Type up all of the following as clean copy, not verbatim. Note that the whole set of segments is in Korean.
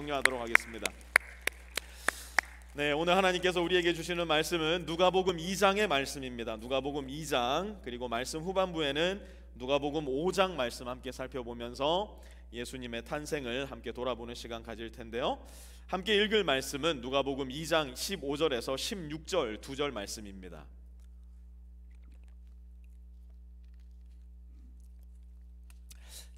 격려하도록 하겠습니다. 네, 오늘 하나님께서 우리에게 주시는 말씀은 누가복음 2장의 말씀입니다. 누가복음 2장, 그리고 말씀 후반부에는 누가복음 5장 말씀 함께 살펴보면서 예수님의 탄생을 함께 돌아보는 시간 가질 텐데요. 함께 읽을 말씀은 누가복음 2장 15절에서 16절 2절 말씀입니다.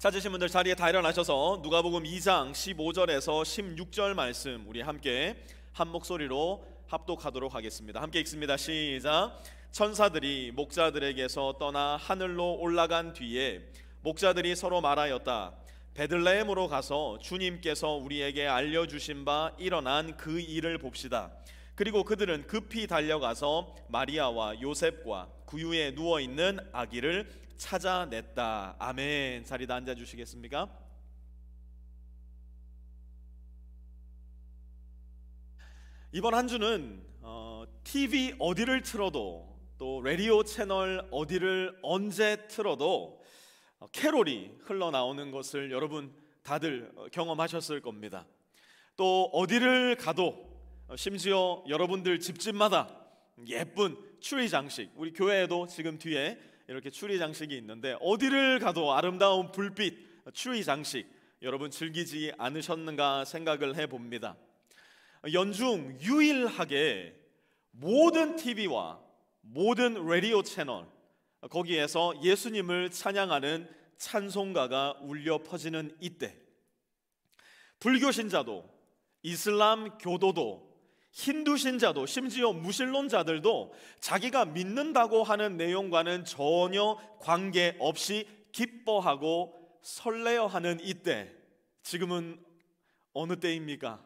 찾으신 분들 자리에 다 일어나셔서 누가복음 2장 15절에서 16절 말씀 우리 함께 한 목소리로 합독하도록 하겠습니다. 함께 읽습니다. 시작. 천사들이 목자들에게서 떠나 하늘로 올라간 뒤에 목자들이 서로 말하였다. 베들레헴으로 가서 주님께서 우리에게 알려주신 바 일어난 그 일을 봅시다. 그리고 그들은 급히 달려가서 마리아와 요셉과 구유에 누워있는 아기를 찾아냈다. 아멘. 자리다 앉아주시겠습니까? 이번 한 주는 TV 어디를 틀어도 또 라디오 채널 어디를 언제 틀어도 캐롤이 흘러나오는 것을 여러분 다들 경험하셨을 겁니다. 또 어디를 가도 심지어 여러분들 집집마다 예쁜 추리 장식, 우리 교회에도 지금 뒤에 이렇게 추리 장식이 있는데 어디를 가도 아름다운 불빛 추리 장식 여러분 즐기지 않으셨는가 생각을 해봅니다. 연중 유일하게 모든 TV와 모든 라디오 채널 거기에서 예수님을 찬양하는 찬송가가 울려 퍼지는 이때 불교 신자도 이슬람 교도도 힌두 신자도 심지어 무신론자들도 자기가 믿는다고 하는 내용과는 전혀 관계없이 기뻐하고 설레어하는 이때, 지금은 어느 때입니까?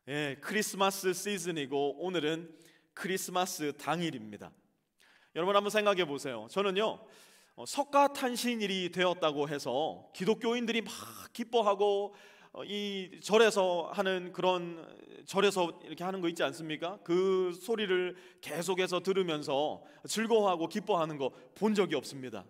예, 크리스마스 시즌이고 오늘은 크리스마스 당일입니다. 여러분 한번 생각해 보세요. 저는요 석가탄신일이 되었다고 해서 기독교인들이 막 기뻐하고 이 절에서 하는 그런 절에서 이렇게 하는 거 있지 않습니까? 그 소리를 계속해서 들으면서 즐거워하고 기뻐하는 거 본 적이 없습니다.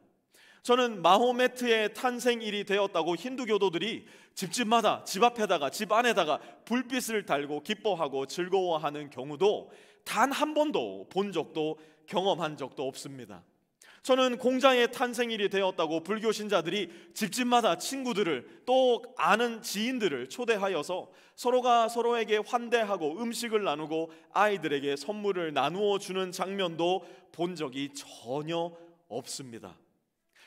저는 마호메트의 탄생일이 되었다고 힌두교도들이 집집마다 집 앞에다가 집 안에다가 불빛을 달고 기뻐하고 즐거워하는 경우도 단 한 번도 본 적도 경험한 적도 없습니다. 저는 공자의 탄생일이 되었다고 불교 신자들이 집집마다 친구들을 또 아는 지인들을 초대하여서 서로가 서로에게 환대하고 음식을 나누고 아이들에게 선물을 나누어 주는 장면도 본 적이 전혀 없습니다.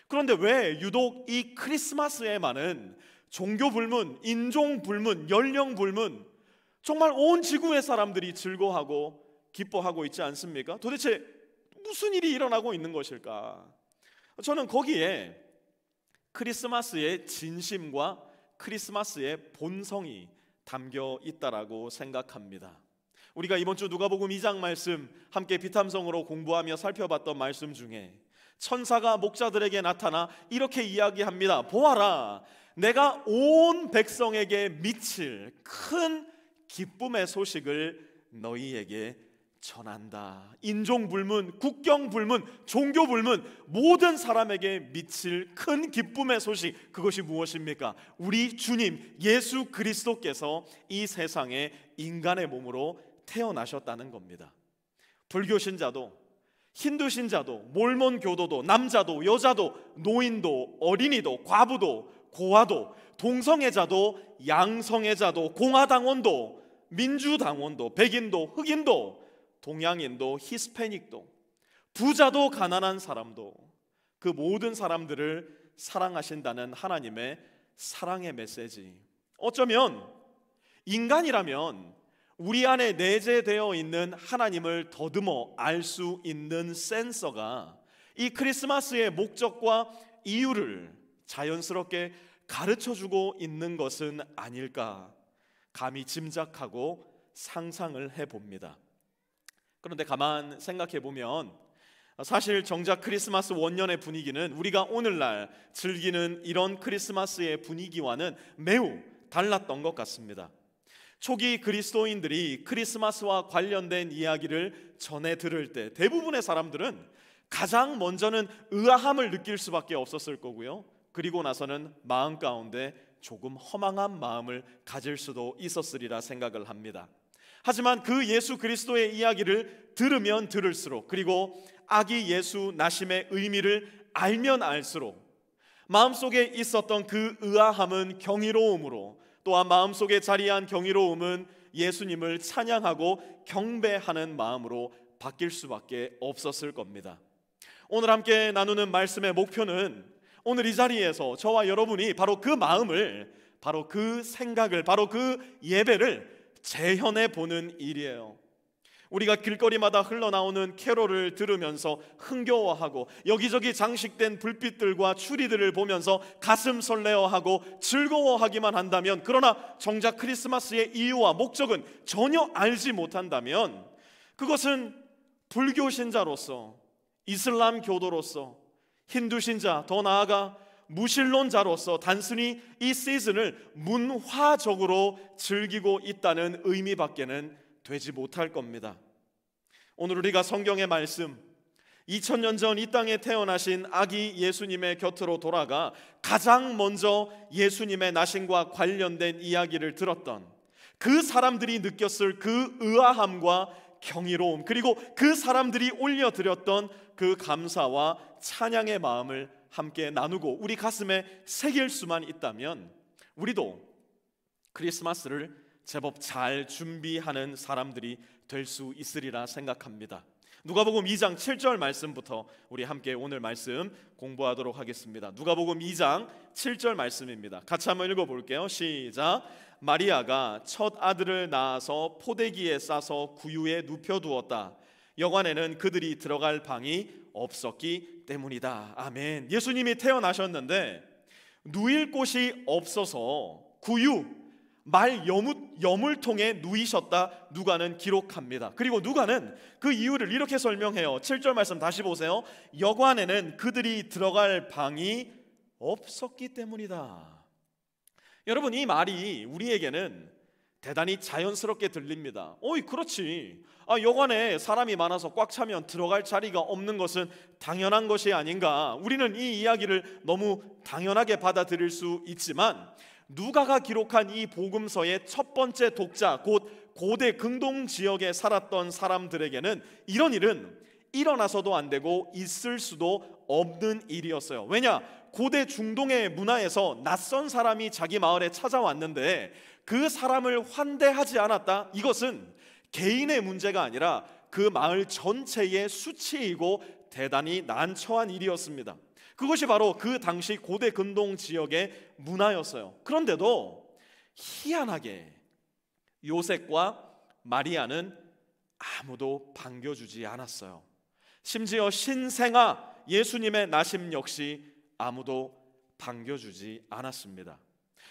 그런데 왜 유독 이 크리스마스에만은 종교 불문, 인종 불문, 연령 불문 정말 온 지구의 사람들이 즐거워하고 기뻐하고 있지 않습니까? 도대체 무슨 일이 일어나고 있는 것일까? 저는 거기에 크리스마스의 진심과 크리스마스의 본성이 담겨 있다라고 생각합니다. 우리가 이번 주 누가복음 2장 말씀 함께 비탐성으로 공부하며 살펴봤던 말씀 중에 천사가 목자들에게 나타나 이렇게 이야기합니다. 보아라, 내가 온 백성에게 미칠 큰 기쁨의 소식을 너희에게 전한다. 인종 불문, 국경 불문, 종교 불문 모든 사람에게 미칠 큰 기쁨의 소식, 그것이 무엇입니까? 우리 주님 예수 그리스도께서 이 세상에 인간의 몸으로 태어나셨다는 겁니다. 불교 신자도 힌두 신자도 몰몬 교도도 남자도 여자도 노인도 어린이도 과부도 고아도 동성애자도 양성애자도 공화당원도 민주당원도 백인도 흑인도 동양인도 히스패닉도 부자도 가난한 사람도 그 모든 사람들을 사랑하신다는 하나님의 사랑의 메시지, 어쩌면 인간이라면 우리 안에 내재되어 있는 하나님을 더듬어 알 수 있는 센서가 이 크리스마스의 목적과 이유를 자연스럽게 가르쳐주고 있는 것은 아닐까 감히 짐작하고 상상을 해봅니다. 그런데 가만 생각해 보면 사실 정작 크리스마스 원년의 분위기는 우리가 오늘날 즐기는 이런 크리스마스의 분위기와는 매우 달랐던 것 같습니다. 초기 그리스도인들이 크리스마스와 관련된 이야기를 전해 들을 때 대부분의 사람들은 가장 먼저는 의아함을 느낄 수밖에 없었을 거고요. 그리고 나서는 마음 가운데 조금 허망한 마음을 가질 수도 있었으리라 생각을 합니다. 하지만 그 예수 그리스도의 이야기를 들으면 들을수록, 그리고 아기 예수 나심의 의미를 알면 알수록 마음속에 있었던 그 의아함은 경이로움으로, 또한 마음속에 자리한 경이로움은 예수님을 찬양하고 경배하는 마음으로 바뀔 수밖에 없었을 겁니다. 오늘 함께 나누는 말씀의 목표는 오늘 이 자리에서 저와 여러분이 바로 그 마음을, 바로 그 생각을, 바로 그 예배를 재현해 보는 일이에요. 우리가 길거리마다 흘러나오는 캐롤을 들으면서 흥겨워하고 여기저기 장식된 불빛들과 추리들을 보면서 가슴 설레어하고 즐거워하기만 한다면, 그러나 정작 크리스마스의 이유와 목적은 전혀 알지 못한다면, 그것은 불교 신자로서, 이슬람 교도로서, 힌두 신자, 더 나아가 무신론자로서 단순히 이 시즌을 문화적으로 즐기고 있다는 의미밖에는 되지 못할 겁니다. 오늘 우리가 성경의 말씀, 2000년 전 이 땅에 태어나신 아기 예수님의 곁으로 돌아가 가장 먼저 예수님의 나심과 관련된 이야기를 들었던 그 사람들이 느꼈을 그 의아함과 경이로움, 그리고 그 사람들이 올려드렸던 그 감사와 찬양의 마음을 함께 나누고 우리 가슴에 새길 수만 있다면 우리도 크리스마스를 제법 잘 준비하는 사람들이 될 수 있으리라 생각합니다. 누가복음 2장 7절 말씀부터 우리 함께 오늘 말씀 공부하도록 하겠습니다. 누가복음 2장 7절 말씀입니다. 같이 한번 읽어볼게요. 시작. 마리아가 첫 아들을 낳아서 포대기에 싸서 구유에 눕혀두었다. 여관에는 그들이 들어갈 방이 없었기 때문이다. 아멘. 예수님이 태어나셨는데 누일 곳이 없어서 구유, 말 여물통에 누이셨다 누가는 기록합니다. 그리고 누가는 그 이유를 이렇게 설명해요. 7절 말씀 다시 보세요. 여관에는 그들이 들어갈 방이 없었기 때문이다. 여러분, 이 말이 우리에게는 대단히 자연스럽게 들립니다. 그렇지. 여관에 사람이 많아서 꽉 차면 들어갈 자리가 없는 것은 당연한 것이 아닌가. 우리는 이 이야기를 너무 당연하게 받아들일 수 있지만 누가가 기록한 이 복음서의 첫 번째 독자, 곧 고대 근동 지역에 살았던 사람들에게는 이런 일은 일어나서도 안 되고 있을 수도 없는 일이었어요. 왜냐? 고대 중동의 문화에서 낯선 사람이 자기 마을에 찾아왔는데 그 사람을 환대하지 않았다? 이것은 개인의 문제가 아니라 그 마을 전체의 수치이고 대단히 난처한 일이었습니다. 그것이 바로 그 당시 고대 근동 지역의 문화였어요. 그런데도 희한하게 요셉과 마리아는 아무도 반겨주지 않았어요. 심지어 신생아 예수님의 나심 역시 아무도 반겨주지 않았습니다.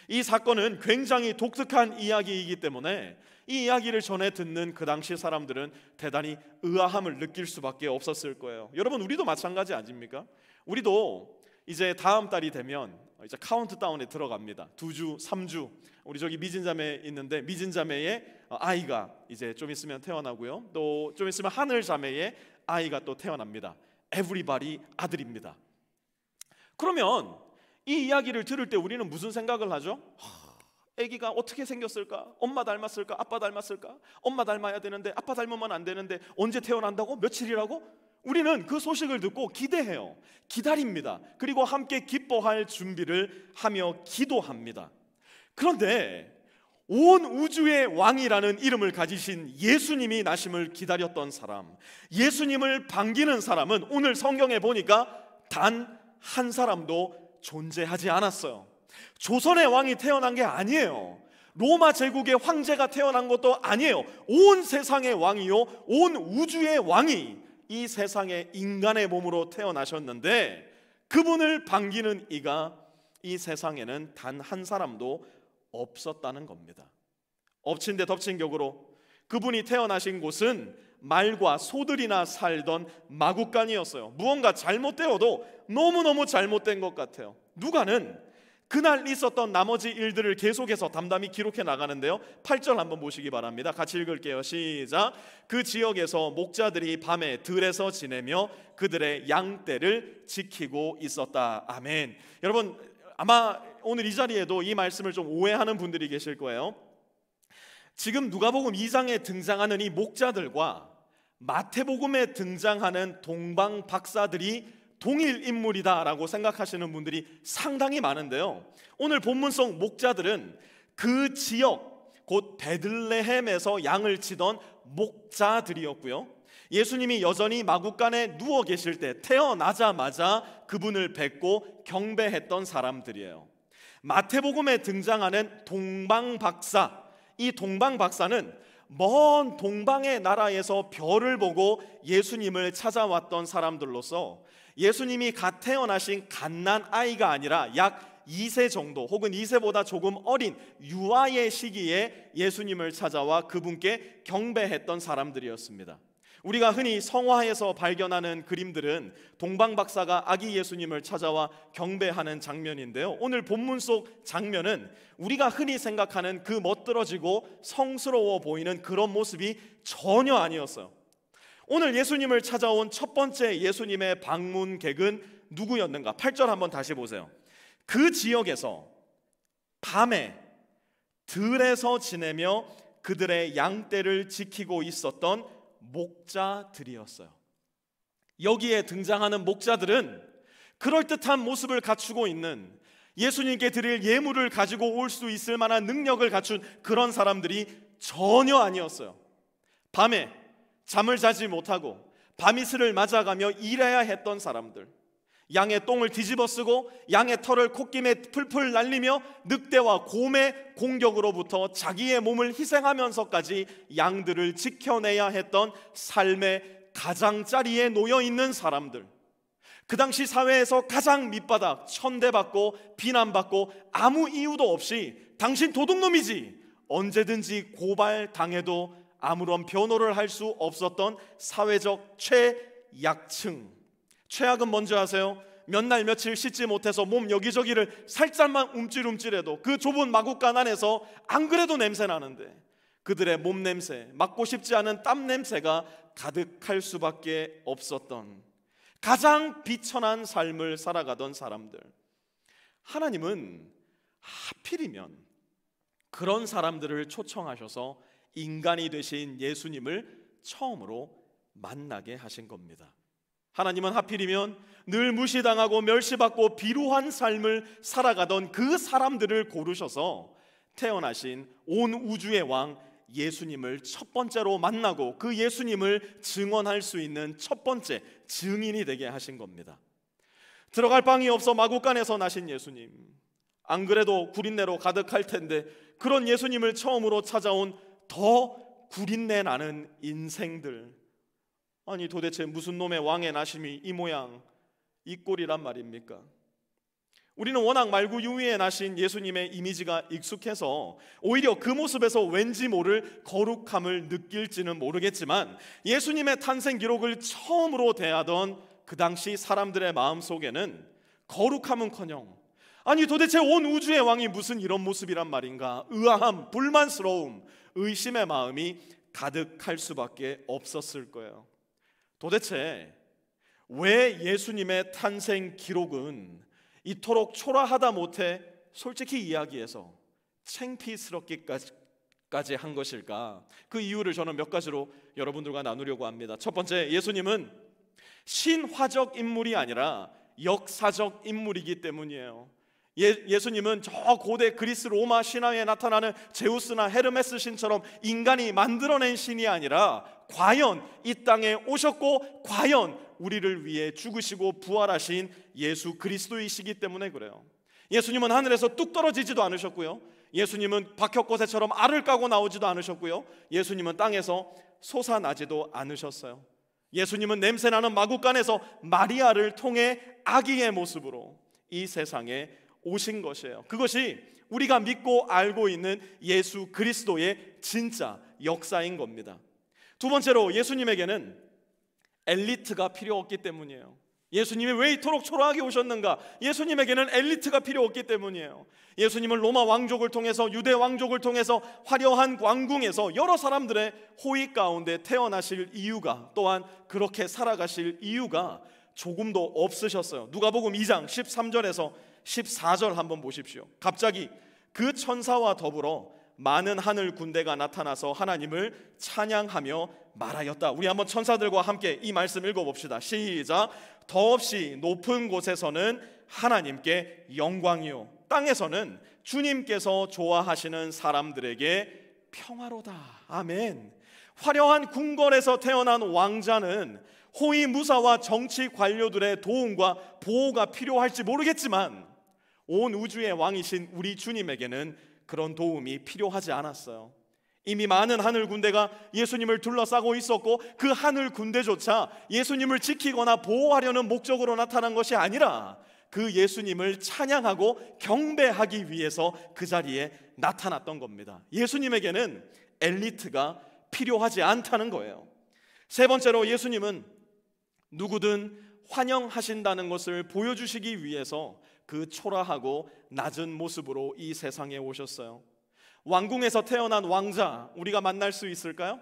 이 사건은 굉장히 독특한 이야기이기 때문에 이 이야기를 전해 듣는 그 당시 사람들은 대단히 의아함을 느낄 수밖에 없었을 거예요. 여러분, 우리도 마찬가지 아닙니까? 우리도 이제 다음 달이 되면 이제 카운트다운에 들어갑니다. 2주, 3주. 우리 저기 미진자매 있는데 미진자매의 아이가 이제 좀 있으면 태어나고요. 또 좀 있으면 하늘자매의 아이가 또 태어납니다. 에브리바디 아들입니다. 그러면 이 이야기를 들을 때 우리는 무슨 생각을 하죠? 아기가 어떻게 생겼을까? 엄마 닮았을까? 아빠 닮았을까? 엄마 닮아야 되는데 아빠 닮으면 안 되는데 언제 태어난다고? 며칠이라고? 우리는 그 소식을 듣고 기대해요. 기다립니다. 그리고 함께 기뻐할 준비를 하며 기도합니다. 그런데 온 우주의 왕이라는 이름을 가지신 예수님이 나심을 기다렸던 사람, 예수님을 반기는 사람은 오늘 성경에 보니까 단 한 사람도 존재하지 않았어요. 조선의 왕이 태어난 게 아니에요. 로마 제국의 황제가 태어난 것도 아니에요. 온 세상의 왕이요, 온 우주의 왕이 이 세상에 인간의 몸으로 태어나셨는데 그분을 반기는 이가 이 세상에는 단 한 사람도 없었다는 겁니다. 엎친 데 덮친 격으로 그분이 태어나신 곳은 말과 소들이나 살던 마구간이었어요. 무언가 잘못되어도 너무너무 잘못된 것 같아요. 누가는 그날 있었던 나머지 일들을 계속해서 담담히 기록해 나가는데요. 8절 한번 보시기 바랍니다. 같이 읽을게요. 시작. 그 지역에서 목자들이 밤에 들에서 지내며 그들의 양떼를 지키고 있었다. 아멘. 여러분, 아마 오늘 이 자리에도 이 말씀을 좀 오해하는 분들이 계실 거예요. 지금 누가복음 2장에 등장하는 이 목자들과 마태복음에 등장하는 동방 박사들이 동일 인물이다라고 생각하시는 분들이 상당히 많은데요, 오늘 본문 속 목자들은 그 지역 곧 베들레헴에서 양을 치던 목자들이었고요, 예수님이 여전히 마구간에 누워 계실 때 태어나자마자 그분을 뵙고 경배했던 사람들이에요. 마태복음에 등장하는 동방박사, 이 동방박사는 먼 동방의 나라에서 별을 보고 예수님을 찾아왔던 사람들로서 예수님이 갓 태어나신 갓난 아이가 아니라 약 2세 정도 혹은 2세보다 조금 어린 유아의 시기에 예수님을 찾아와 그분께 경배했던 사람들이었습니다. 우리가 흔히 성화에서 발견하는 그림들은 동방박사가 아기 예수님을 찾아와 경배하는 장면인데요, 오늘 본문 속 장면은 우리가 흔히 생각하는 그 멋들어지고 성스러워 보이는 그런 모습이 전혀 아니었어요. 오늘 예수님을 찾아온 첫 번째 예수님의 방문객은 누구였는가? 8절 한번 다시 보세요. 그 지역에서 밤에 들에서 지내며 그들의 양떼를 지키고 있었던 목자들이었어요. 여기에 등장하는 목자들은 그럴듯한 모습을 갖추고 있는, 예수님께 드릴 예물을 가지고 올 수 있을 만한 능력을 갖춘 그런 사람들이 전혀 아니었어요. 밤에 잠을 자지 못하고 밤이슬을 맞아가며 일해야 했던 사람들, 양의 똥을 뒤집어 쓰고 양의 털을 콧김에 풀풀 날리며 늑대와 곰의 공격으로부터 자기의 몸을 희생하면서까지 양들을 지켜내야 했던 삶의 가장자리에 놓여있는 사람들, 그 당시 사회에서 가장 밑바닥, 천대받고 비난받고 아무 이유도 없이 당신 도둑놈이지 언제든지 고발당해도 아무런 변호를 할 수 없었던 사회적 최약층. 최악은 뭔지 아세요? 몇 날 며칠 씻지 못해서 몸 여기저기를 살짝만 움찔움찔해도 그 좁은 마구간 안에서 안 그래도 냄새 나는데 그들의 몸 냄새, 맡고 싶지 않은 땀 냄새가 가득할 수밖에 없었던 가장 비천한 삶을 살아가던 사람들. 하나님은 하필이면 그런 사람들을 초청하셔서 인간이 되신 예수님을 처음으로 만나게 하신 겁니다. 하나님은 하필이면 늘 무시당하고 멸시받고 비루한 삶을 살아가던 그 사람들을 고르셔서 태어나신 온 우주의 왕 예수님을 첫 번째로 만나고 그 예수님을 증언할 수 있는 첫 번째 증인이 되게 하신 겁니다. 들어갈 방이 없어 마구간에서 나신 예수님, 안 그래도 구린내로 가득할 텐데 그런 예수님을 처음으로 찾아온 더 구린내 나는 인생들. 아니 도대체 무슨 놈의 왕의 나심이 이 모양 이 꼴이란 말입니까? 우리는 워낙 말구유위에 나신 예수님의 이미지가 익숙해서 오히려 그 모습에서 왠지 모를 거룩함을 느낄지는 모르겠지만 예수님의 탄생 기록을 처음으로 대하던 그 당시 사람들의 마음속에는 거룩함은커녕 아니 도대체 온 우주의 왕이 무슨 이런 모습이란 말인가, 의아함, 불만스러움, 의심의 마음이 가득할 수밖에 없었을 거예요. 도대체 왜 예수님의 탄생 기록은 이토록 초라하다 못해 솔직히 이야기해서 창피스럽기까지 한 것일까? 그 이유를 저는 몇 가지로 여러분들과 나누려고 합니다. 첫 번째, 예수님은 신화적 인물이 아니라 역사적 인물이기 때문이에요. 예수님은 저 고대 그리스 로마 신화에 나타나는 제우스나 헤르메스 신처럼 인간이 만들어낸 신이 아니라 과연 이 땅에 오셨고 과연 우리를 위해 죽으시고 부활하신 예수 그리스도이시기 때문에 그래요. 예수님은 하늘에서 뚝 떨어지지도 않으셨고요, 예수님은 박혁거새처럼 알을 까고 나오지도 않으셨고요, 예수님은 땅에서 솟아나지도 않으셨어요. 예수님은 냄새나는 마구간에서 마리아를 통해 아기의 모습으로 이 세상에 오신 것이에요. 그것이 우리가 믿고 알고 있는 예수 그리스도의 진짜 역사인 겁니다. 두 번째로, 예수님에게는 엘리트가 필요 없기 때문이에요. 예수님이 왜 이토록 초라하게 오셨는가? 예수님에게는 엘리트가 필요 없기 때문이에요. 예수님은 로마 왕족을 통해서, 유대 왕족을 통해서 화려한 왕궁에서 여러 사람들의 호의 가운데 태어나실 이유가, 또한 그렇게 살아가실 이유가 조금도 없으셨어요. 누가복음 2장 13절에서 14절 한번 보십시오. 갑자기 그 천사와 더불어 많은 하늘 군대가 나타나서 하나님을 찬양하며 말하였다. 우리 한번 천사들과 함께 이 말씀 읽어봅시다. 시작. 더없이 높은 곳에서는 하나님께 영광이요, 땅에서는 주님께서 좋아하시는 사람들에게 평화로다. 아멘. 화려한 궁궐에서 태어난 왕자는 호위 무사와 정치 관료들의 도움과 보호가 필요할지 모르겠지만 온 우주의 왕이신 우리 주님에게는 그런 도움이 필요하지 않았어요. 이미 많은 하늘 군대가 예수님을 둘러싸고 있었고 그 하늘 군대조차 예수님을 지키거나 보호하려는 목적으로 나타난 것이 아니라 그 예수님을 찬양하고 경배하기 위해서 그 자리에 나타났던 겁니다. 예수님에게는 엘리트가 필요하지 않다는 거예요. 세 번째로 예수님은 누구든 환영하신다는 것을 보여주시기 위해서 그 초라하고 낮은 모습으로 이 세상에 오셨어요. 왕궁에서 태어난 왕자 우리가 만날 수 있을까요?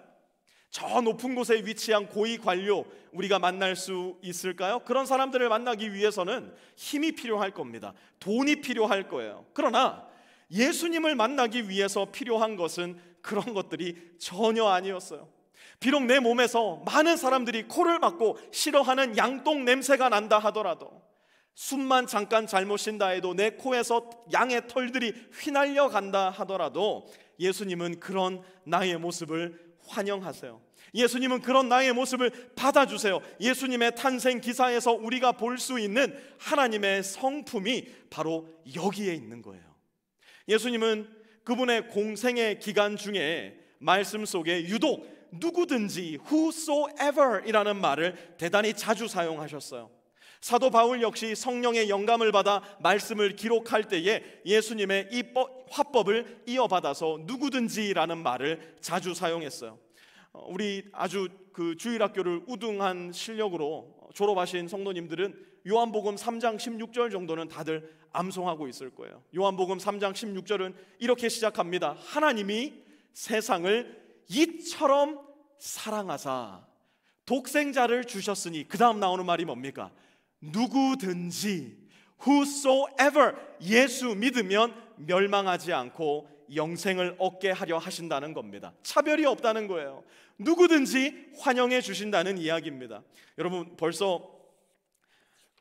저 높은 곳에 위치한 고위 관료 우리가 만날 수 있을까요? 그런 사람들을 만나기 위해서는 힘이 필요할 겁니다. 돈이 필요할 거예요. 그러나 예수님을 만나기 위해서 필요한 것은 그런 것들이 전혀 아니었어요. 비록 내 몸에서 많은 사람들이 코를 막고 싫어하는 양똥 냄새가 난다 하더라도, 숨만 잠깐 잘못 쉰다 해도 내 코에서 양의 털들이 휘날려 간다 하더라도 예수님은 그런 나의 모습을 환영하세요. 예수님은 그런 나의 모습을 받아주세요. 예수님의 탄생 기사에서 우리가 볼 수 있는 하나님의 성품이 바로 여기에 있는 거예요. 예수님은 그분의 공생의 기간 중에 말씀 속에 유독 누구든지 whosoever 이라는 말을 대단히 자주 사용하셨어요. 사도 바울 역시 성령의 영감을 받아 말씀을 기록할 때에 예수님의 이 화법을 이어받아서 누구든지라는 말을 자주 사용했어요. 우리 아주 그 주일학교를 우등한 실력으로 졸업하신 성도님들은 요한복음 3장 16절 정도는 다들 암송하고 있을 거예요. 요한복음 3장 16절은 이렇게 시작합니다. 하나님이 세상을 이처럼 사랑하사 독생자를 주셨으니, 그 다음 나오는 말이 뭡니까? 누구든지 whosoever, 예수 믿으면 멸망하지 않고 영생을 얻게 하려 하신다는 겁니다. 차별이 없다는 거예요. 누구든지 환영해 주신다는 이야기입니다. 여러분, 벌써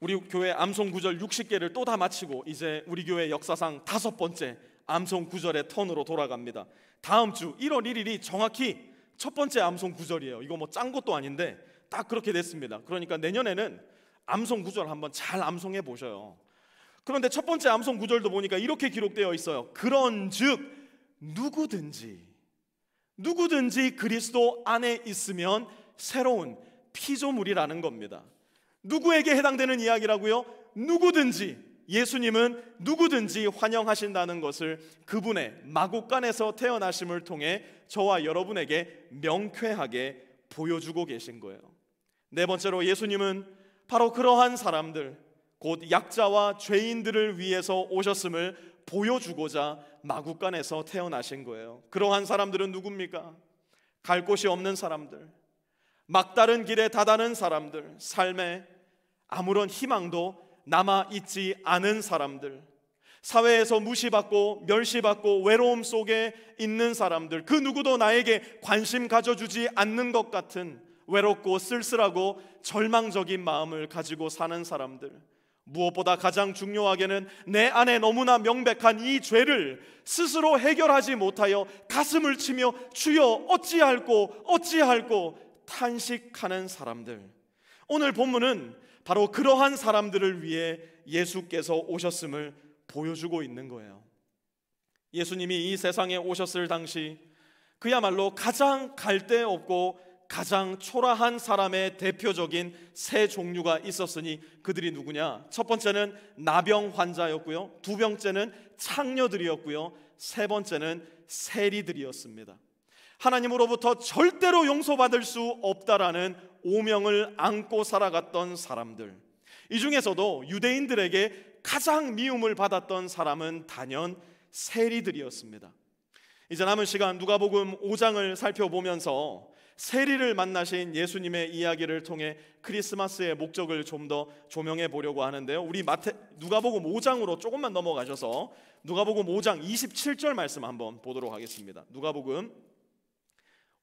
우리 교회 암송 구절 60개를 또 다 마치고 이제 우리 교회 역사상 5번째 암송 구절의 턴으로 돌아갑니다. 다음 주 1월 1일이 정확히 첫 번째 암송 구절이에요. 이거 뭐 짠 것도 아닌데 딱 그렇게 됐습니다. 그러니까 내년에는 암송 구절 한번 잘 암송해 보셔요. 그런데 첫 번째 암송 구절도 보니까 이렇게 기록되어 있어요. 그런즉 누구든지 그리스도 안에 있으면 새로운 피조물이라는 겁니다. 누구에게 해당되는 이야기라고요? 누구든지. 예수님은 누구든지 환영하신다는 것을 그분의 마국간에서 태어나심을 통해 저와 여러분에게 명쾌하게 보여주고 계신 거예요. 네 번째로 예수님은 바로 그러한 사람들, 곧 약자와 죄인들을 위해서 오셨음을 보여주고자 마국간에서 태어나신 거예요. 그러한 사람들은 누굽니까? 갈 곳이 없는 사람들, 막다른 길에 다다는 사람들, 삶에 아무런 희망도 남아있지 않은 사람들, 사회에서 무시받고 멸시받고 외로움 속에 있는 사람들, 그 누구도 나에게 관심 가져주지 않는 것 같은 외롭고 쓸쓸하고 절망적인 마음을 가지고 사는 사람들, 무엇보다 가장 중요하게는 내 안에 너무나 명백한 이 죄를 스스로 해결하지 못하여 가슴을 치며 주여 어찌할꼬 탄식하는 사람들. 오늘 본문은 바로 그러한 사람들을 위해 예수께서 오셨음을 보여주고 있는 거예요. 예수님이 이 세상에 오셨을 당시 그야말로 가장 갈데없고 가장 초라한 사람의 대표적인 세 종류가 있었으니 그들이 누구냐? 첫 번째는 나병 환자였고요, 두 번째는 창녀들이었고요, 세 번째는 세리들이었습니다. 하나님으로부터 절대로 용서받을 수 없다라는 오명을 안고 살아갔던 사람들. 이 중에서도 유대인들에게 가장 미움을 받았던 사람은 단연 세리들이었습니다. 이제 남은 시간 누가복음 5장을 살펴보면서 세리를 만나신 예수님의 이야기를 통해 크리스마스의 목적을 좀 더 조명해 보려고 하는데요. 우리 누가복음 5장으로 조금만 넘어가셔서 누가복음 5장 27절 말씀 한번 보도록 하겠습니다. 누가복음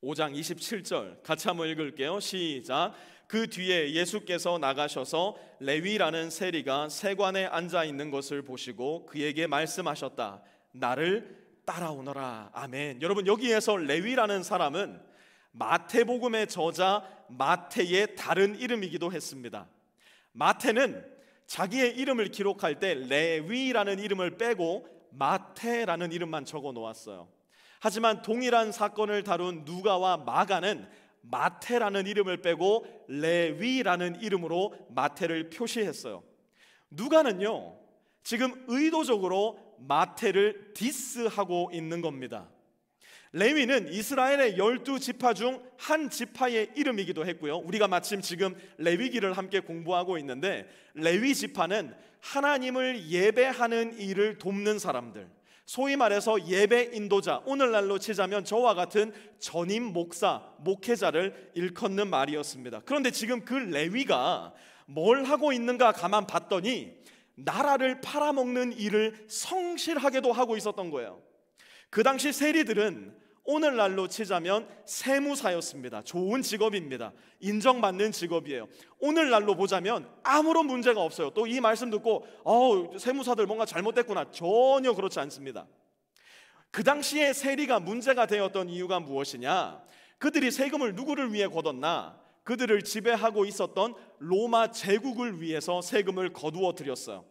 5장 27절 같이 한번 읽을게요. 시작. 그 뒤에 예수께서 나가셔서 레위라는 세리가 세관에 앉아 있는 것을 보시고 그에게 말씀하셨다. 나를 따라오너라. 아멘. 여러분, 여기에서 레위라는 사람은 마태복음의 저자 마태의 다른 이름이기도 했습니다. 마태는 자기의 이름을 기록할 때 레위라는 이름을 빼고 마태라는 이름만 적어 놓았어요. 하지만 동일한 사건을 다룬 누가와 마가는 마태라는 이름을 빼고 레위라는 이름으로 마태를 표시했어요. 누가는요, 지금 의도적으로 마태를 디스하고 있는 겁니다. 레위는 이스라엘의 12지파 중 한 지파의 이름이기도 했고요. 우리가 마침 지금 레위기를 함께 공부하고 있는데, 레위 지파는 하나님을 예배하는 일을 돕는 사람들, 소위 말해서 예배 인도자, 오늘날로 치자면 저와 같은 전임 목사, 목회자를 일컫는 말이었습니다. 그런데 지금 그 레위가 뭘 하고 있는가 가만 봤더니 나라를 팔아먹는 일을 성실하게도 하고 있었던 거예요. 그 당시 세리들은 오늘날로 치자면 세무사였습니다. 좋은 직업입니다. 인정받는 직업이에요. 오늘날로 보자면 아무런 문제가 없어요. 또 이 말씀 듣고 세무사들 뭔가 잘못됐구나, 전혀 그렇지 않습니다. 그 당시에 세리가 문제가 되었던 이유가 무엇이냐? 그들이 세금을 누구를 위해 걷었나? 그들을 지배하고 있었던 로마 제국을 위해서 세금을 거두어 드렸어요.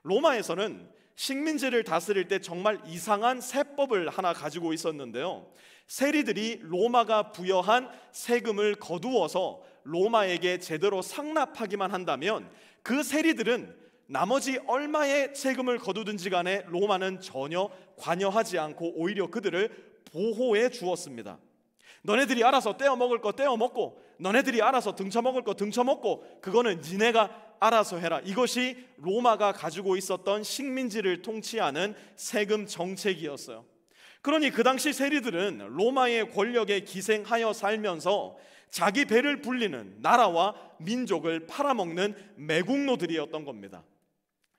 로마에서는 식민지를 다스릴 때 정말 이상한 세법을 하나 가지고 있었는데요. 세리들이 로마가 부여한 세금을 거두어서 로마에게 제대로 상납하기만 한다면 그 세리들은 나머지 얼마의 세금을 거두든지 간에 로마는 전혀 관여하지 않고 오히려 그들을 보호해 주었습니다. 너네들이 알아서 떼어 먹을 거 떼어 먹고, 너네들이 알아서 등쳐 먹을 거 등쳐 먹고, 그거는 니네가 알아서 해라. 이것이 로마가 가지고 있었던 식민지를 통치하는 세금 정책이었어요. 그러니 그 당시 세리들은 로마의 권력에 기생하여 살면서 자기 배를 불리는 나라와 민족을 팔아먹는 매국노들이었던 겁니다.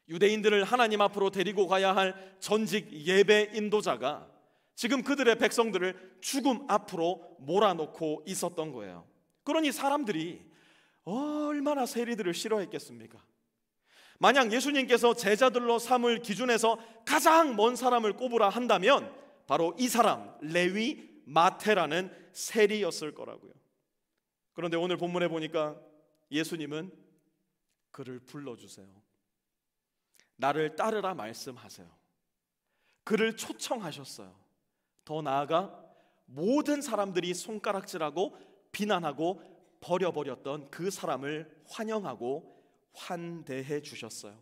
유대인들을 하나님 앞으로 데리고 가야 할 전직 예배 인도자가 지금 그들의 백성들을 죽음 앞으로 몰아놓고 있었던 거예요. 그러니 사람들이 얼마나 세리들을 싫어했겠습니까? 만약 예수님께서 제자들로 삼을 기준에서 가장 먼 사람을 꼽으라 한다면 바로 이 사람, 레위 마태라는 세리였을 거라고요. 그런데 오늘 본문에 보니까 예수님은 그를 불러주세요. 나를 따르라 말씀하세요. 그를 초청하셨어요. 더 나아가 모든 사람들이 손가락질하고 비난하고 버려버렸던 그 사람을 환영하고 환대해 주셨어요.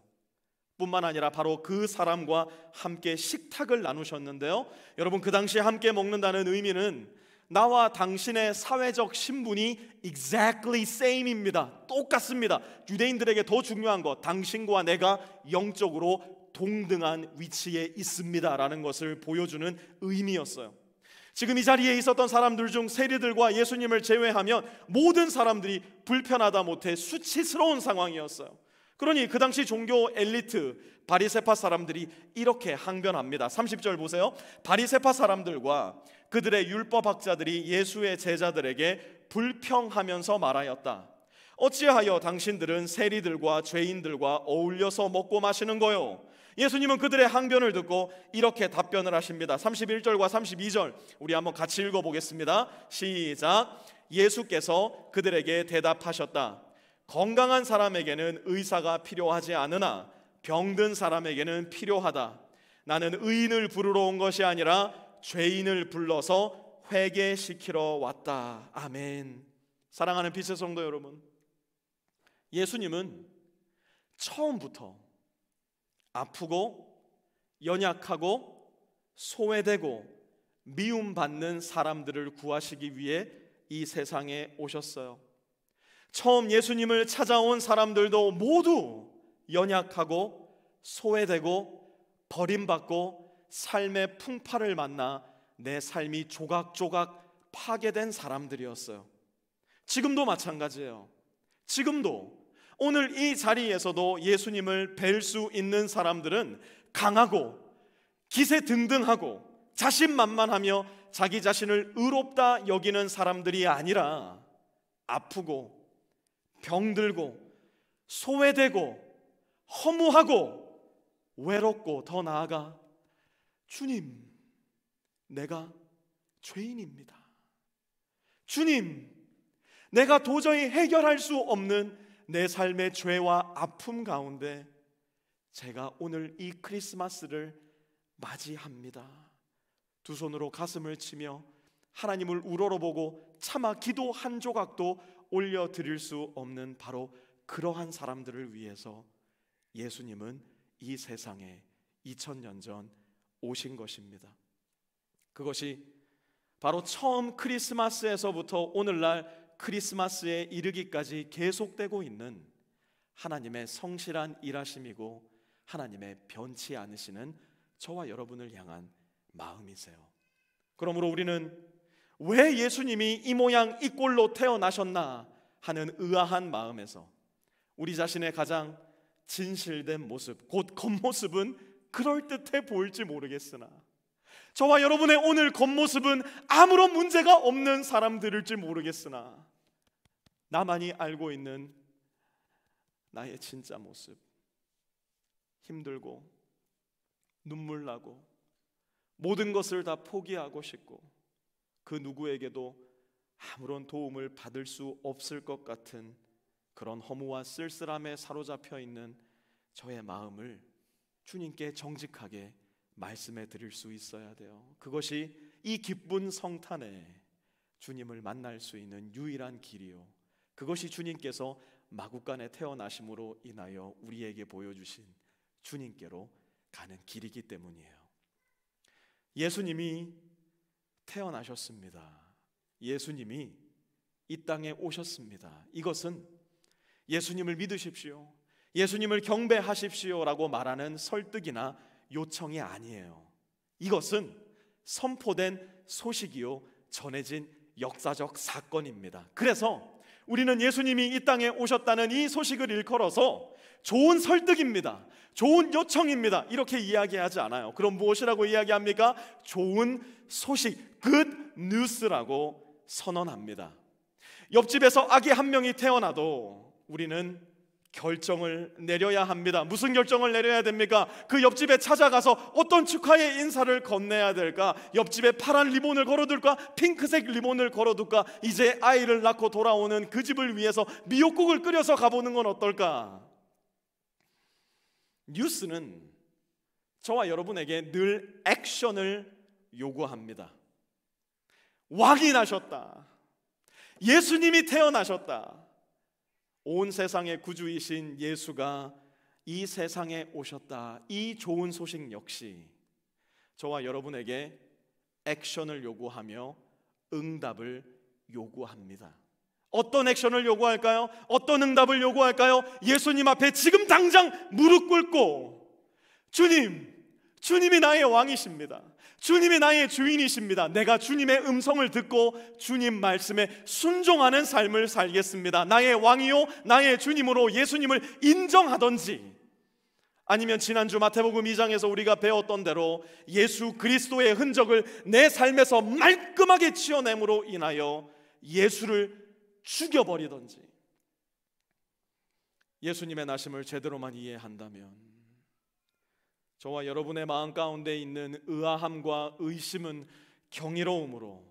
뿐만 아니라 바로 그 사람과 함께 식탁을 나누셨는데요. 여러분, 그 당시에 함께 먹는다는 의미는 나와 당신의 사회적 신분이 exactly same입니다. 똑같습니다. 유대인들에게 더 중요한 것, 당신과 내가 영적으로 동등한 위치에 있습니다 라는 것을 보여주는 의미였어요. 지금 이 자리에 있었던 사람들 중 세리들과 예수님을 제외하면 모든 사람들이 불편하다 못해 수치스러운 상황이었어요. 그러니 그 당시 종교 엘리트 바리새파 사람들이 이렇게 항변합니다. 30절 보세요. 바리새파 사람들과 그들의 율법학자들이 예수의 제자들에게 불평하면서 말하였다. 어찌하여 당신들은 세리들과 죄인들과 어울려서 먹고 마시는 거요? 예수님은 그들의 항변을 듣고 이렇게 답변을 하십니다. 31절과 32절 우리 한번 같이 읽어보겠습니다. 시작. 예수께서 그들에게 대답하셨다. 건강한 사람에게는 의사가 필요하지 않으나 병든 사람에게는 필요하다. 나는 의인을 부르러 온 것이 아니라 죄인을 불러서 회개시키러 왔다. 아멘. 사랑하는 빛의 성도 여러분, 예수님은 처음부터 아프고 연약하고 소외되고 미움받는 사람들을 구하시기 위해 이 세상에 오셨어요. 처음 예수님을 찾아온 사람들도 모두 연약하고 소외되고 버림받고 삶의 풍파를 만나 내 삶이 조각조각 파괴된 사람들이었어요. 지금도 마찬가지예요. 지금도 오늘 이 자리에서도 예수님을 뵐 수 있는 사람들은 강하고 기세등등하고 자신만만하며 자기 자신을 의롭다 여기는 사람들이 아니라 아프고 병들고 소외되고 허무하고 외롭고 더 나아가 주님, 내가 죄인입니다. 주님, 내가 도저히 해결할 수 없는 내 삶의 죄와 아픔 가운데 제가 오늘 이 크리스마스를 맞이합니다. 두 손으로 가슴을 치며 하나님을 우러러보고 차마 기도 한 조각도 올려드릴 수 없는 바로 그러한 사람들을 위해서 예수님은 이 세상에 2000년 전 오신 것입니다. 그것이 바로 처음 크리스마스에서부터 오늘날 크리스마스에 이르기까지 계속되고 있는 하나님의 성실한 일하심이고 하나님의 변치 않으시는 저와 여러분을 향한 마음이세요. 그러므로 우리는 왜 예수님이 이 모양 이 꼴로 태어나셨나 하는 의아한 마음에서 우리 자신의 가장 진실된 모습, 곧 겉모습은 그럴듯해 보일지 모르겠으나 저와 여러분의 오늘 겉모습은 아무런 문제가 없는 사람들일지 모르겠으나 나만이 알고 있는 나의 진짜 모습, 힘들고 눈물 나고 모든 것을 다 포기하고 싶고 그 누구에게도 아무런 도움을 받을 수 없을 것 같은 그런 허무와 쓸쓸함에 사로잡혀 있는 저의 마음을 주님께 정직하게 말씀해 드릴 수 있어야 돼요. 그것이 이 기쁜 성탄에 주님을 만날 수 있는 유일한 길이요, 그것이 주님께서 마구간에 태어나심으로 인하여 우리에게 보여주신 주님께로 가는 길이기 때문이에요. 예수님이 태어나셨습니다. 예수님이 이 땅에 오셨습니다. 이것은 예수님을 믿으십시오, 예수님을 경배하십시오 라고 말하는 설득이나 요청이 아니에요. 이것은 선포된 소식이요, 전해진 역사적 사건입니다. 그래서 우리는 예수님이 이 땅에 오셨다는 이 소식을 일컬어서 좋은 설득입니다, 좋은 요청입니다 이렇게 이야기하지 않아요. 그럼 무엇이라고 이야기합니까? 좋은 소식, good news라고 선언합니다. 옆집에서 아기 한 명이 태어나도 우리는 결정을 내려야 합니다. 무슨 결정을 내려야 됩니까? 그 옆집에 찾아가서 어떤 축하의 인사를 건네야 될까? 옆집에 파란 리본을 걸어둘까? 핑크색 리본을 걸어둘까? 이제 아이를 낳고 돌아오는 그 집을 위해서 미역국을 끓여서 가보는 건 어떨까? 뉴스는 저와 여러분에게 늘 액션을 요구합니다. 왕이 나셨다, 예수님이 태어나셨다, 온 세상의 구주이신 예수가 이 세상에 오셨다, 이 좋은 소식 역시 저와 여러분에게 액션을 요구하며 응답을 요구합니다. 어떤 액션을 요구할까요? 어떤 응답을 요구할까요? 예수님 앞에 지금 당장 무릎 꿇고 주님이 나의 왕이십니다, 주님이 나의 주인이십니다, 내가 주님의 음성을 듣고 주님 말씀에 순종하는 삶을 살겠습니다, 나의 왕이요 나의 주님으로 예수님을 인정하던지, 아니면 지난주 마태복음 2장에서 우리가 배웠던 대로 예수 그리스도의 흔적을 내 삶에서 말끔하게 치워냄으로 인하여 예수를 죽여버리던지, 예수님의 나심을 제대로만 이해한다면 저와 여러분의 마음 가운데 있는 의아함과 의심은 경이로움으로,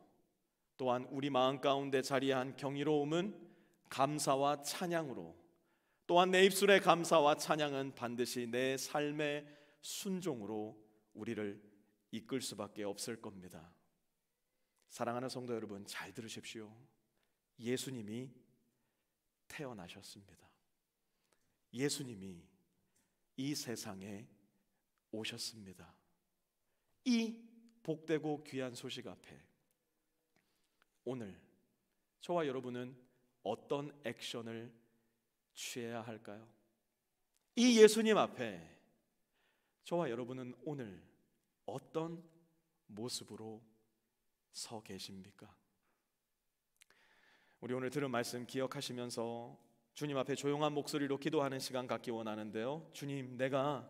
또한 우리 마음 가운데 자리한 경이로움은 감사와 찬양으로, 또한 내 입술의 감사와 찬양은 반드시 내 삶의 순종으로 우리를 이끌 수밖에 없을 겁니다. 사랑하는 성도 여러분, 잘 들으십시오. 예수님이 태어나셨습니다. 예수님이 이 세상에 오셨습니다. 이 복되고 귀한 소식 앞에 오늘 저와 여러분은 어떤 액션을 취해야 할까요? 이 예수님 앞에 저와 여러분은 오늘 어떤 모습으로 서 계십니까? 우리 오늘 들은 말씀 기억하시면서 주님 앞에 조용한 목소리로 기도하는 시간 갖기 원하는데요. 주님, 내가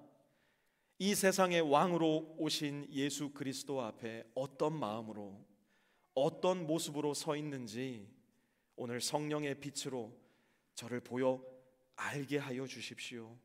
이 세상의 왕으로 오신 예수 그리스도 앞에 어떤 마음으로, 어떤 모습으로 서 있는지 오늘 성령의 빛으로 저를 보여 알게 하여 주십시오.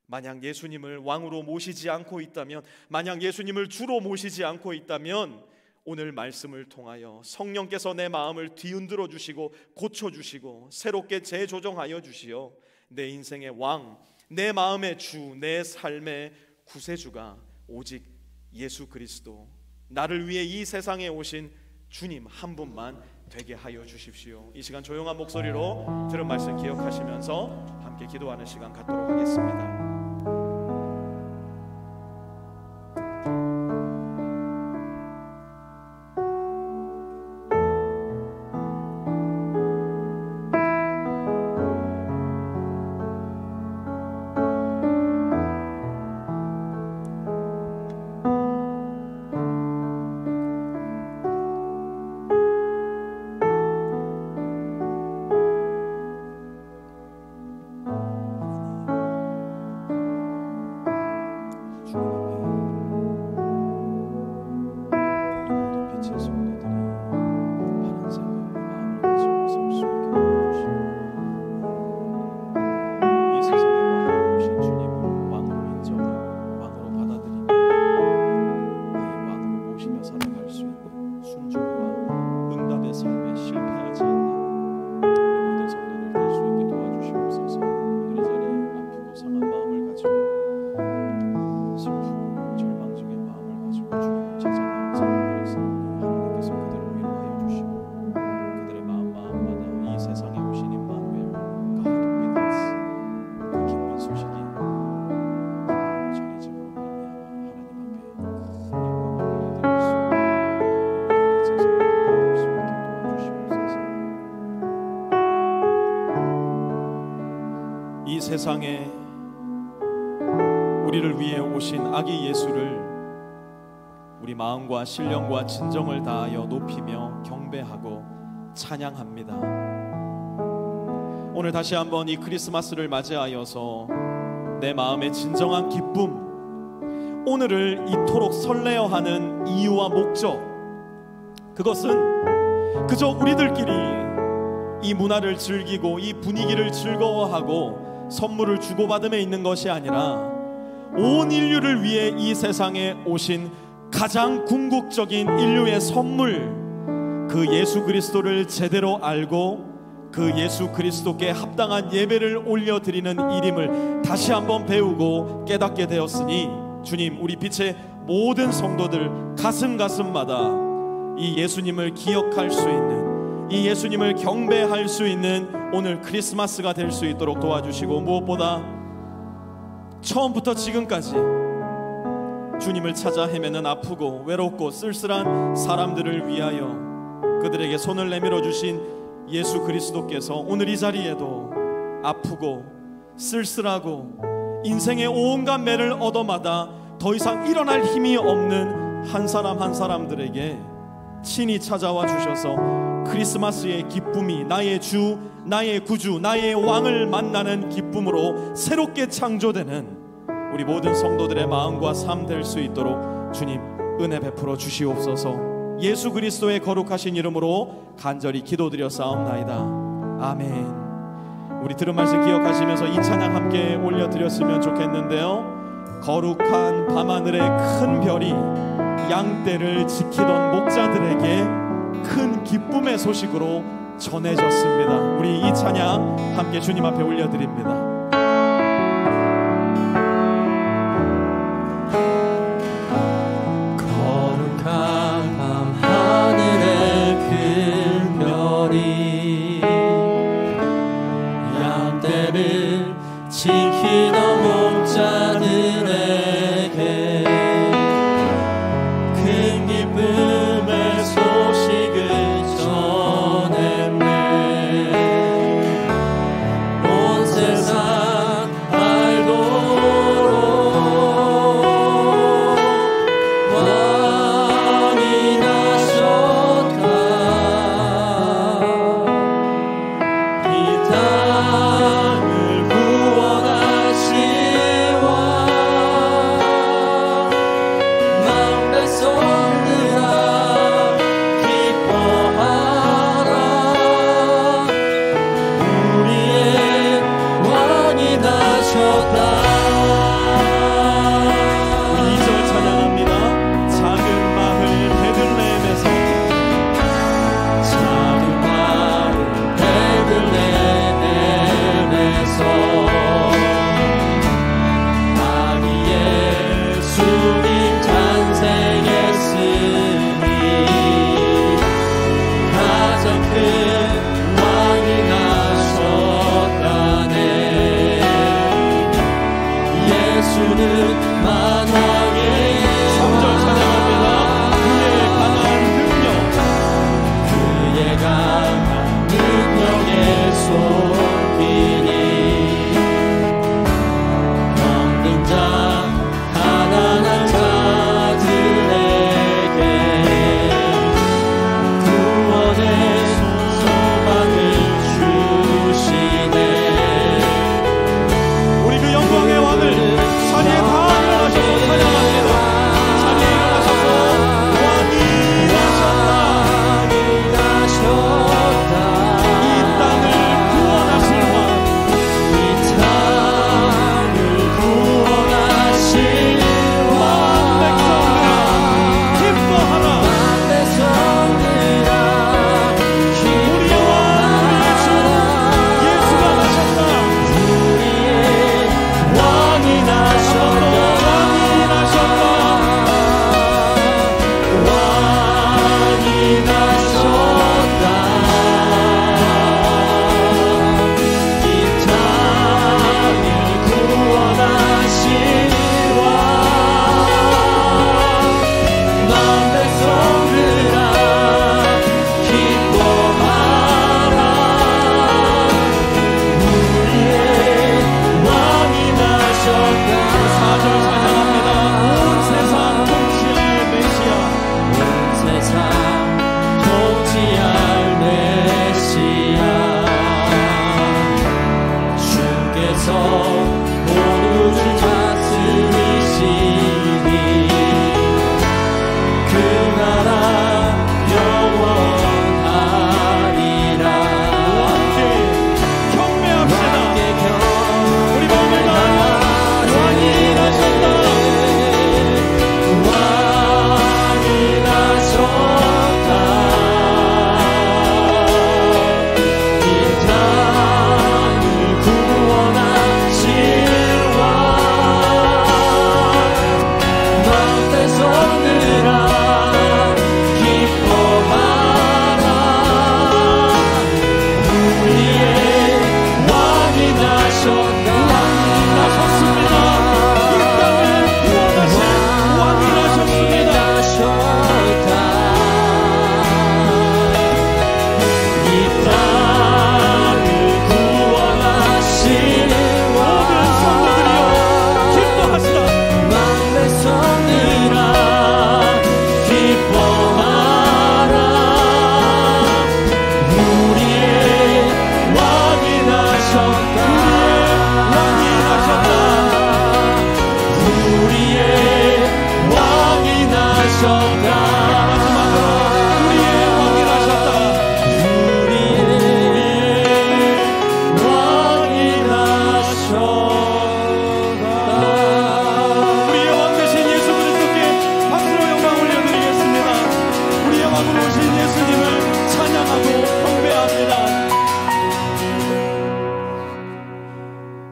만약 예수님을 왕으로 모시지 않고 있다면, 만약 예수님을 주로 모시지 않고 있다면 오늘 말씀을 통하여 성령께서 내 마음을 뒤흔들어 주시고 고쳐주시고 새롭게 재조정하여 주시어 내 인생의 왕, 내 마음의 주, 내 삶의 구세주가 오직 예수 그리스도, 나를 위해 이 세상에 오신 주님 한 분만 되게 하여 주십시오. 이 시간 조용한 목소리로 들은 말씀 기억하시면서 함께 기도하는 시간 갖도록 하겠습니다. 세상에 우리를 위해 오신 아기 예수를 우리 마음과 신령과 진정을 다하여 높이며 경배하고 찬양합니다. 오늘 다시 한번 이 크리스마스를 맞이하여서 내 마음의 진정한 기쁨, 오늘을 이토록 설레어하는 이유와 목적, 그것은 그저 우리들끼리 이 문화를 즐기고 이 분위기를 즐거워하고 선물을 주고받음에 있는 것이 아니라 온 인류를 위해 이 세상에 오신 가장 궁극적인 인류의 선물, 그 예수 그리스도를 제대로 알고 그 예수 그리스도께 합당한 예배를 올려드리는 일임을 다시 한번 배우고 깨닫게 되었으니 주님, 우리 빛의 모든 성도들 가슴마다 이 예수님을 기억할 수 있는, 이 예수님을 경배할 수 있는 오늘 크리스마스가 될 수 있도록 도와주시고, 무엇보다 처음부터 지금까지 주님을 찾아 헤매는 아프고 외롭고 쓸쓸한 사람들을 위하여 그들에게 손을 내밀어 주신 예수 그리스도께서 오늘 이 자리에도 아프고 쓸쓸하고 인생의 온갖 매를 얻어마다 더 이상 일어날 힘이 없는 한 사람 한 사람들에게 친히 찾아와 주셔서 크리스마스의 기쁨이 나의 주, 나의 구주, 나의 왕을 만나는 기쁨으로 새롭게 창조되는 우리 모든 성도들의 마음과 삶 될 수 있도록 주님 은혜 베풀어 주시옵소서. 예수 그리스도의 거룩하신 이름으로 간절히 기도드렸사옵나이다. 아멘. 우리 들은 말씀 기억하시면서 이 찬양 함께 올려드렸으면 좋겠는데요. 거룩한 밤하늘의 큰 별이 양떼를 지키던 목자들에게 큰 기쁨의 소식으로 전해졌습니다. 우리 이 찬양 함께 주님 앞에 올려드립니다. 거룩한 밤하늘의 큰 별이 양떼를 지키던 목자들에게 큰 기쁨의 소식을 전했네. 온 세상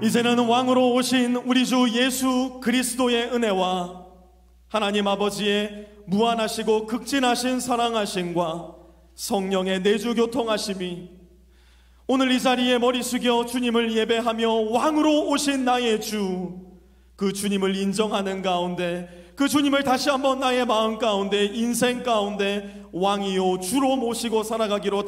이제는 왕으로 오신 우리 주 예수 그리스도의 은혜와 하나님 아버지의 무한하시고 극진하신 사랑하심과 성령의 내주 교통하심이 오늘 이 자리에 머리 숙여 주님을 예배하며 왕으로 오신 나의 주, 그 주님을 인정하는 가운데, 그 주님을 다시 한번 나의 마음 가운데, 인생 가운데 왕이요 주로 모시고 살아가기로